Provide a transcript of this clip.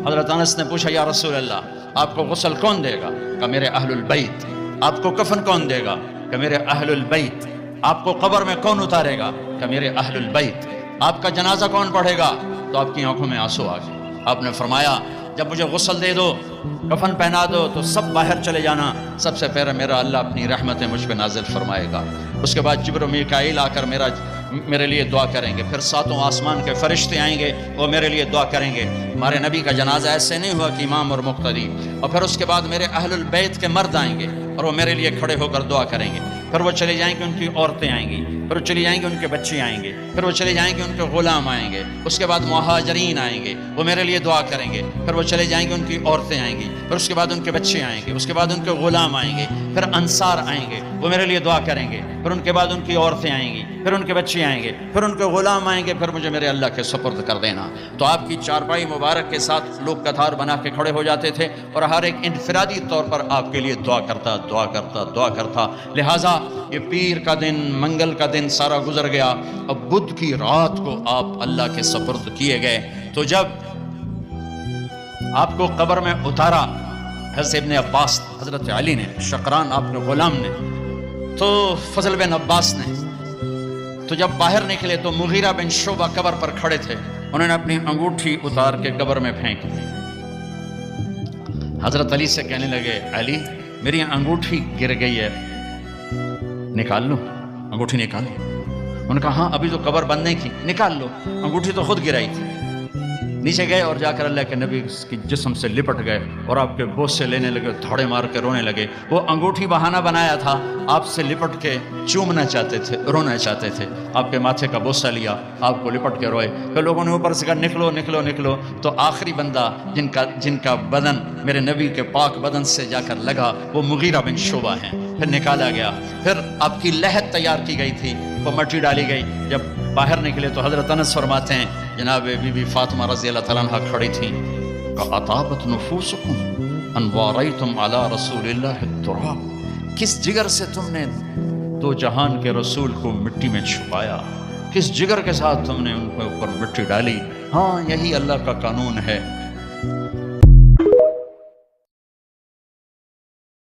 حضرت انس نے پوچھا یا رسول اللہ آپ کو غسل کون دے گا؟ کہ میرے اہل البیت۔ آپ کو کفن کون دے گا؟ کہ میرے اہل البیت۔ آپ کو قبر میں کون اتارے گا؟ کہ میرے اہل البیت۔ آپ کا جنازہ کون پڑھے گا؟ تو آپ کی آنکھوں میں آنسو آ گئے۔ آپ نے فرمایا جب مجھے غسل دے دو، کفن پہنا دو، تو سب باہر چلے جانا، سب سے پہلے میرا اللہ اپنی رحمتیں مجھ پہ نازل فرمائے گا۔ اس کے بعد جبر و میکائیل آ کر میرے لیے دعا کریں گے، پھر ساتوں آسمان کے فرشتے آئیں گے، وہ میرے لیے دعا کریں گے۔ ہمارے نبی کا جنازہ ایسے نہیں ہوا کہ امام اور مقتدی، اور پھر اس کے بعد میرے اہل البیت کے مرد آئیں گے اور وہ میرے لیے کھڑے ہو کر دعا کریں گے، پھر وہ چلے جائیں گے، ان کی عورتیں آئیں گی، پھر وہ چلی جائیں گے، ان کے بچے آئیں گے، پھر وہ چلے جائیں گے، ان کے غلام آئیں گے، اس کے بعد مہاجرین آئیں گے، وہ میرے لیے دعا کریں گے، پھر وہ چلے جائیں گے، ان کی عورتیں آئیں گی، پھر اس کے بعد ان کے بچے آئیں گے، اس کے بعد ان کے غلام آئیں گے، پھر انصار آئیں گے، وہ میرے لیے دعا کریں گے، پھر ان کے بعد ان کی عورتیں آئیں گی، پھر ان کے بچے آئیں گے، پھر ان کے غلام آئیں گے، پھر مجھے میرے اللہ کے سپرد کر دینا۔ تو آپ کی چارپائی مبارک کے ساتھ لوگ قطار بنا کے کھڑے ہو جاتے تھے اور ہر ایک انفرادی طور پر آپ کے لیے دعا کرتا دعا کرتا دعا کرتا۔ لہٰذا یہ پیر کا دن، منگل کا دن سارا گزر گیا، اب بدھ کی رات کو آپ اللہ کے سپرد کیے گئے۔ تو جب آپ کو قبر میں اتارا حضرت ابن عباس، حضرت علی نے، شقران آپ کے غلام نے، تو فضل بن عباس نے، تو جب باہر نکلے تو مغیرہ بن شعبہ قبر پر کھڑے تھے، انہوں نے اپنی انگوٹھی اتار کے قبر میں پھینک دی۔ حضرت علی سے کہنے لگے علی میری انگوٹھی گر گئی ہے، نکال لو انگوٹھی، نکال لو۔ انہوں نے کہا ہاں ابھی تو قبر بند نہیں کی، نکال لو، انگوٹھی تو خود گرائی تھی۔ نیچے گئے اور جا کر اللہ کے نبی کی جسم سے لپٹ گئے اور آپ کے بوسے لینے لگے، دھاڑے مار کے رونے لگے۔ وہ انگوٹھی بہانہ بنایا تھا، آپ سے لپٹ کے چومنا چاہتے تھے، رونا چاہتے تھے، آپ کے ماتھے کا بوسہ لیا، آپ کو لپٹ کے روئے۔ پھر لوگوں نے اوپر سے کہا نکلو نکلو نکلو، تو آخری بندہ جن کا بدن میرے نبی کے پاک بدن سے جا کر لگا وہ مغیرہ بن شعبہ ہیں، پھر نکالا گیا، پھر آپ کی لحد تیار کی گئی تھی، وہ مٹی ڈالی گئی۔ جب باہر نکلے تو حضرت انس فرماتے ہیں جناب بی بی فاطمہ رضی اللہ تعالیٰ عنہ کھڑی تھیں، اطابت نفوسکم ان واریتم علی رسول اللہ التراب، کس جگر سے تم نے دو جہان کے رسول کو مٹی میں چھپایا، کس جگر کے ساتھ تم نے ان کے اوپر مٹی ڈالی۔ ہاں یہی اللہ کا قانون ہے